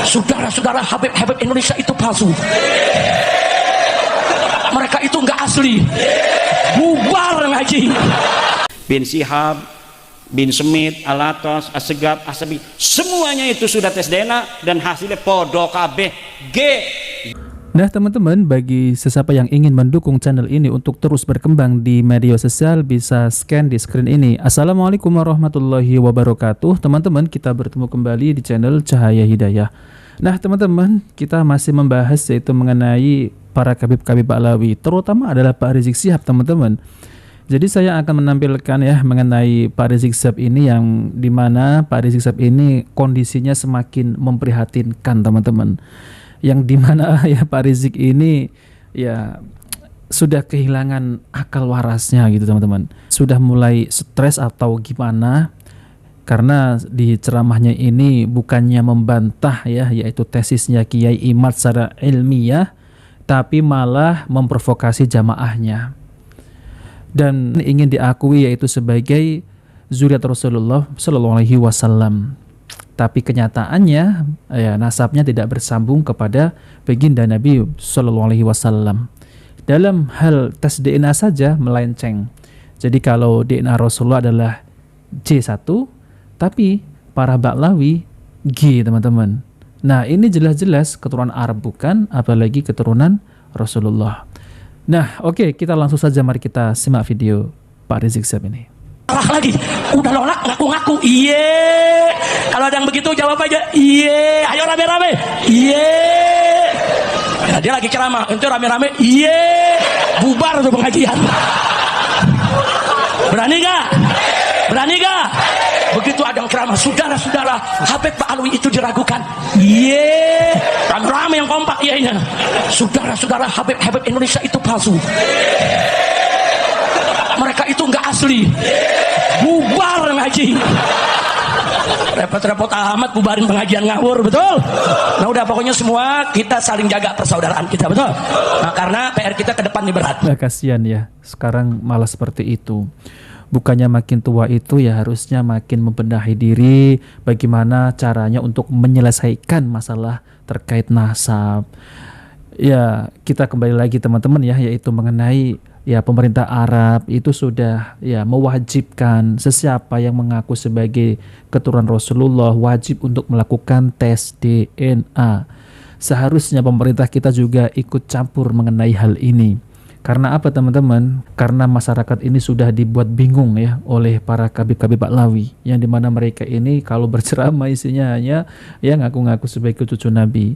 Saudara-saudara, Habib Indonesia itu palsu. Mereka itu nggak asli. Bubar ngaji. Bin Syihab, Bin Semit, Alatos, Assegaf, Asabi, semuanya itu sudah tes DNA dan hasilnya podo kabeh G. Nah teman-teman, bagi sesiapa yang ingin mendukung channel ini untuk terus berkembang di media sosial, bisa scan di screen ini. Assalamualaikum warahmatullahi wabarakatuh. Teman-teman, kita bertemu kembali di channel Cahaya Hidayah. Nah teman-teman, kita masih membahas yaitu mengenai para Habib-Habib Ba'lawi, terutama adalah Pak Rizik Syihab teman-teman. Jadi saya akan menampilkan ya mengenai Pak Rizik Syihab ini, yang dimana Pak Rizik Syihab ini kondisinya semakin memprihatinkan teman-teman. Yang dimana ya Pak Rizik ini ya sudah kehilangan akal warasnya gitu teman-teman. Sudah mulai stres atau gimana, karena di ceramahnya ini bukannya membantah ya, yaitu tesisnya Kiai Imad secara ilmiah, tapi malah memprovokasi jamaahnya. Dan ingin diakui yaitu sebagai zuriat Rasulullah Shallallahu Alaihi Wasallam. Tapi kenyataannya ya, nasabnya tidak bersambung kepada baginda Nabi Shallallahu Alaihi Wasallam. Dalam hal tes DNA saja melenceng. Jadi kalau DNA Rasulullah adalah J1, tapi para Ba'lawi G teman-teman. Nah ini jelas-jelas keturunan Arab bukan, apalagi keturunan Rasulullah. Nah oke, kita langsung saja mari kita simak video Pak Rizik Syihab ini. Salah lagi, udah nolak ngaku-ngaku, iye. Kalau ada yang begitu jawab aja, iye. Ayo rame-rame, iye. Ya, dia lagi ceramah, itu rame-rame, iye. Bubar tuh pengajian. Berani gak? Berani gak? Begitu ada yang ceramah, saudara-saudara, Habib Ba'lawi itu diragukan, iye. Rame-rame yang kompak, iyenya. Saudara-saudara, Habib Indonesia itu palsu. Mereka itu nggak asli. Bubar ngaji. Repot-repot amat bubarin pengajian ngawur, betul? Nah udah, pokoknya semua kita saling jaga persaudaraan kita, betul? Nah karena PR kita ke depan ini berat. Nah, kasihan ya, sekarang malah seperti itu. Bukannya makin tua itu ya harusnya makin membenahi diri, bagaimana caranya untuk menyelesaikan masalah terkait nasab. Ya kita kembali lagi teman-teman ya, yaitu mengenai ya pemerintah Arab itu sudah ya mewajibkan sesiapa yang mengaku sebagai keturunan Rasulullah wajib untuk melakukan tes DNA. Seharusnya pemerintah kita juga ikut campur mengenai hal ini. Karena apa teman-teman? Karena masyarakat ini sudah dibuat bingung ya oleh para Habib-Habib Ba'lawi, yang dimana mereka ini kalau berceramah isinya hanya ya ngaku-ngaku sebagai cucu Nabi.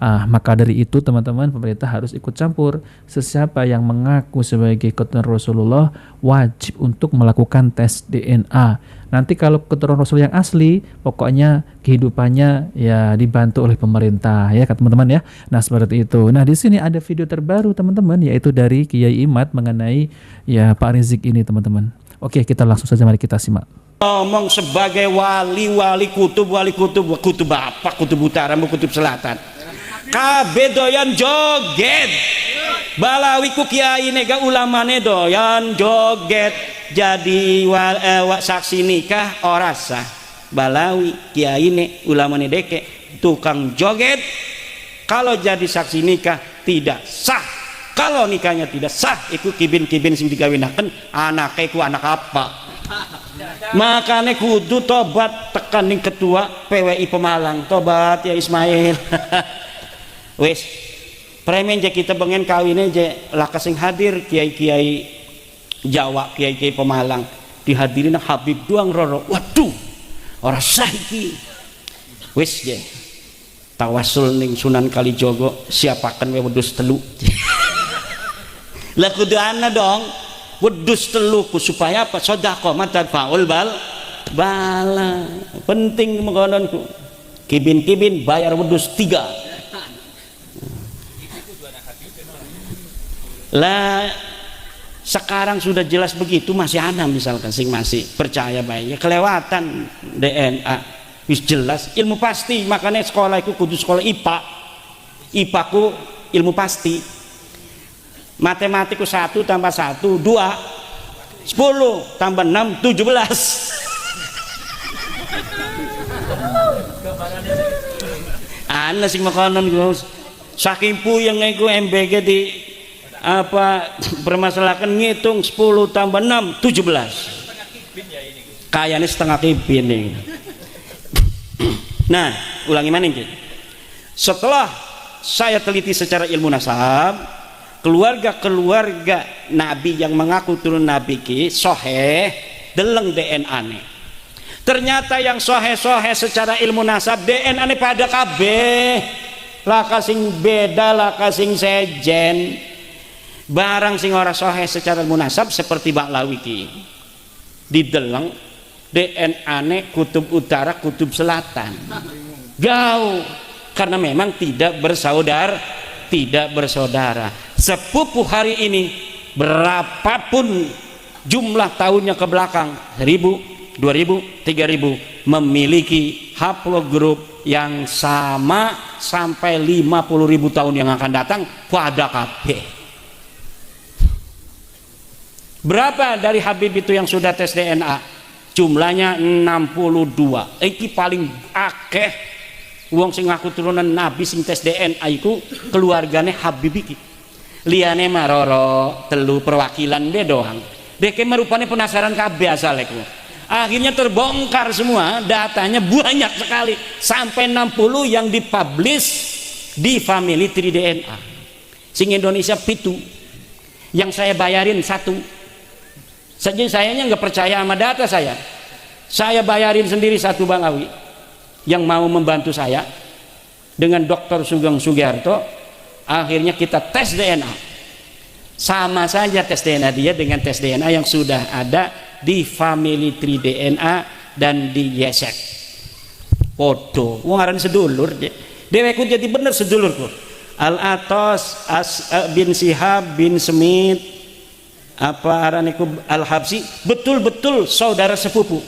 Maka dari itu teman-teman, pemerintah harus ikut campur. Sesiapa yang mengaku sebagai keturunan Rasulullah wajib untuk melakukan tes DNA. Nanti kalau keturunan Rasul yang asli, pokoknya kehidupannya ya dibantu oleh pemerintah ya teman-teman ya. Nah seperti itu. Nah di sini ada video terbaru teman-teman, yaitu dari Kiai Imad mengenai ya Pak Rizik ini teman-teman. Oke, kita langsung saja mari kita simak. Ngomong sebagai wali kutub apa, kutub utara, kutub selatan. Kabeh doyan joget. Ba'lawi ku kiai nega ulamane doyan joget. Jadi saksi nikah ora sah. Ba'lawi kiai ne ulamane deke tukang joget. Kalau jadi saksi nikah tidak sah. Kalau nikahnya tidak sah, iku kibin-kibin sing digawinaken anake ku anak apa? Makanya kudu tobat tekan ning ketua PWI Pemalang. Tobat ya Ismail. Wes premen je kita pengen kawin je laka sing hadir kiai-kiai Jawa, kiai-kiai Pemalang dihadirin Habib doang roro. Waduh orang saiki wes je tawasul ning Sunan Kalijogo siapakan we wedus telu. Lah kudu ana dong wedus telu supaya apa? Sedekah mata faul bala penting mengkonon ku kibin-kibin bayar wedus 3. Lah sekarang sudah jelas begitu, masih ada misalkan sing masih percaya baiknya kelewatan DNA wis jelas ilmu pasti. Makanya sekolah itu kudu sekolah IPA ku ilmu pasti. Matematiku 1 tambah 1 2 10 tambah 6 17. Ana sing makanan Gus. Saking puyeng iku MBG di apa permasalahan ngitung 10 tambah 6 17. Kayaknya setengah kipin nih. Nah, ulangi mana ini? Setelah saya teliti secara ilmu nasab, keluarga-keluarga Nabi yang mengaku turun Nabi ki soheh deleng DNA nih. Ternyata yang soheh-soheh secara ilmu nasab DNA nih pada kabeh lah kasing beda lah kasing sejen. Barang sing ora soheh secara ilmu nasab seperti Baklawi ki dideleng DNA nih kutub utara kutub selatan jauh karena memang tidak bersaudara. Sepupu hari ini berapapun jumlah tahunnya ke belakang 1000, 2000, 3000 memiliki haplogrup yang sama sampai 50.000 tahun yang akan datang pada kabeh. Berapa dari Habib itu yang sudah tes DNA? Jumlahnya 62. Iki paling akeh wong sing ngaku turunan Nabi sing tes DNA iku keluargane Habib iki. Liyane maroro telu perwakilan dia doang. Deke merupane penasaran kabeh asale ku. Akhirnya terbongkar semua, datanya banyak sekali sampai 60 yang dipublish di Family Tree DNA. Sing Indonesia pitu. Yang saya bayarin satu. Saja sayanya nggak percaya sama data saya. Saya bayarin sendiri satu Bang Awi yang mau membantu saya dengan Dr. Sugeng Sugiarto. Akhirnya kita tes DNA. Sama saja tes DNA dia dengan tes DNA yang sudah ada di Family Tree DNA dan di Yesek. Podo, wong aran sedulur. Deweku jadi bener sedulurku. Al-Atos bin Sihab bin Smith apa araniku Al-Habsi betul-betul saudara sepupu.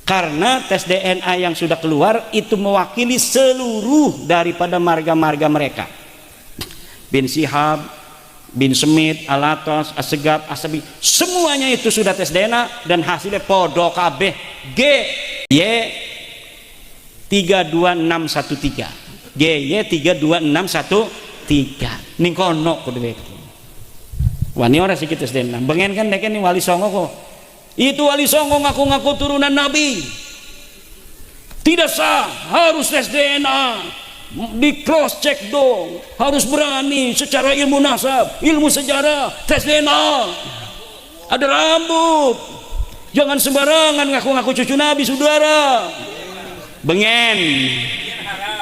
Karena tes DNA yang sudah keluar itu mewakili seluruh daripada marga-marga mereka. Bin Sihab, bin Smith, Al-Atos, Assegaf, Asabi, semuanya itu sudah tes DNA dan hasilnya podo kabeh GY 32613. GY 32613. Ning kono kudu iki. Wani ora sik tes DNA. Bengen kan dek ini wali songo kok. Itu wali songo ngaku-ngaku turunan Nabi. Tidak sah, harus tes DNA. Di cross check dong. Harus berani secara ilmu nasab, ilmu sejarah, tes DNA. Ada rambut. Jangan sembarangan ngaku-ngaku cucu Nabi, saudara. Bengen.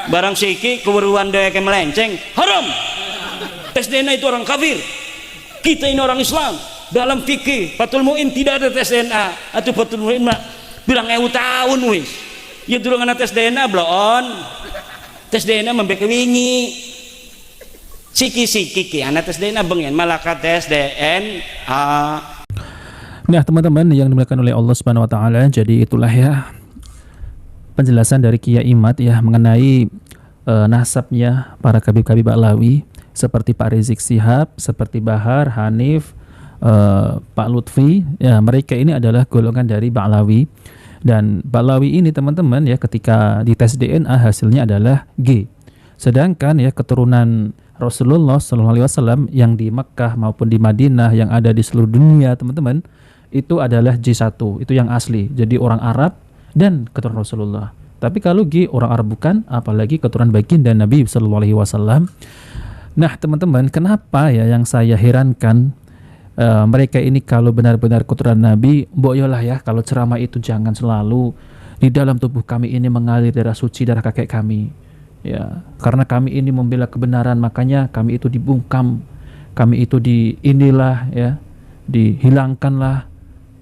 Barang siki keweruan dek melenceng, haram. Tes DNA itu orang kafir. Kita ini orang Islam. Dalam fikih Fathul Muin tidak ada tes DNA. Atau Fathul Muin mah bilang 1000 tahun wis. Ya durung ana tes DNA blon. Tes DNA membeke wingi. Siki-siki ki ana tes DNA bengen malaka tes DNA. Nah, teman-teman yang dimuliakan oleh Allah Subhanahu wa taala, jadi itulah ya penjelasan dari Kiai Imad ya mengenai nasabnya para kabib-kabib Baklawi seperti Pak Rizik Sihab, seperti Bahar, Hanif, Pak Lutfi, ya mereka ini adalah golongan dari Baklawi. Dan Baklawi ini teman-teman ya ketika dites DNA hasilnya adalah G. Sedangkan ya keturunan Rasulullah SAW yang di Mekkah maupun di Madinah yang ada di seluruh dunia teman-teman itu adalah J1, itu yang asli. Jadi orang Arab dan keturunan Rasulullah. Tapi kalau G orang Arab bukan, apalagi keturunan baginda Nabi SAW. Nah teman-teman, kenapa ya yang saya herankan mereka ini kalau benar-benar keturunan Nabi, boyolah ya kalau ceramah itu jangan selalu di dalam tubuh kami ini mengalir darah suci darah kakek kami. Ya, karena kami ini membela kebenaran, makanya kami itu dibungkam, kami itu dihilangkanlah.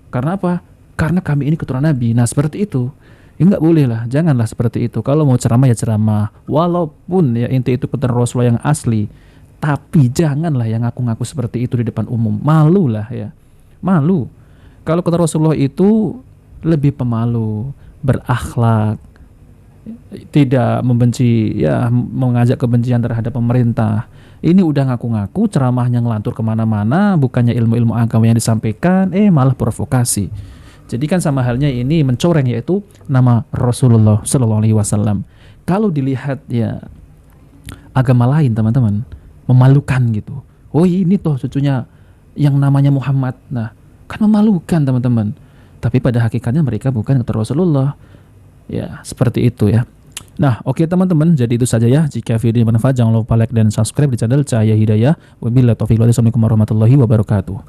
Karena apa? Karena kami ini keturunan Nabi. Nah seperti itu. Ya enggak boleh lah, janganlah seperti itu. Kalau mau ceramah ya ceramah, walaupun ya inti itu keturunan Rasulullah yang asli, tapi janganlah yang ngaku-ngaku seperti itu di depan umum. Malu lah ya, malu. Kalau keturunan Rasulullah itu lebih pemalu, berakhlak, tidak membenci, ya mengajak kebencian terhadap pemerintah. Ini udah ngaku-ngaku ceramahnya ngelantur kemana-mana, bukannya ilmu-ilmu agama yang disampaikan, malah provokasi. Jadi kan sama halnya ini mencoreng yaitu nama Rasulullah SAW. kalau dilihat ya agama lain teman-teman, memalukan gitu. Oh ini toh cucunya yang namanya Muhammad. Nah, kan memalukan teman-teman. Tapi pada hakikatnya mereka bukan kata Rasulullah. Ya, seperti itu ya. Nah, oke teman-teman, jadi itu saja ya. Jika video ini bermanfaat, jangan lupa like dan subscribe di channel Cahaya Hidayah. Wabillahi taufiq wal hidayah. Assalamualaikum warahmatullahi wabarakatuh.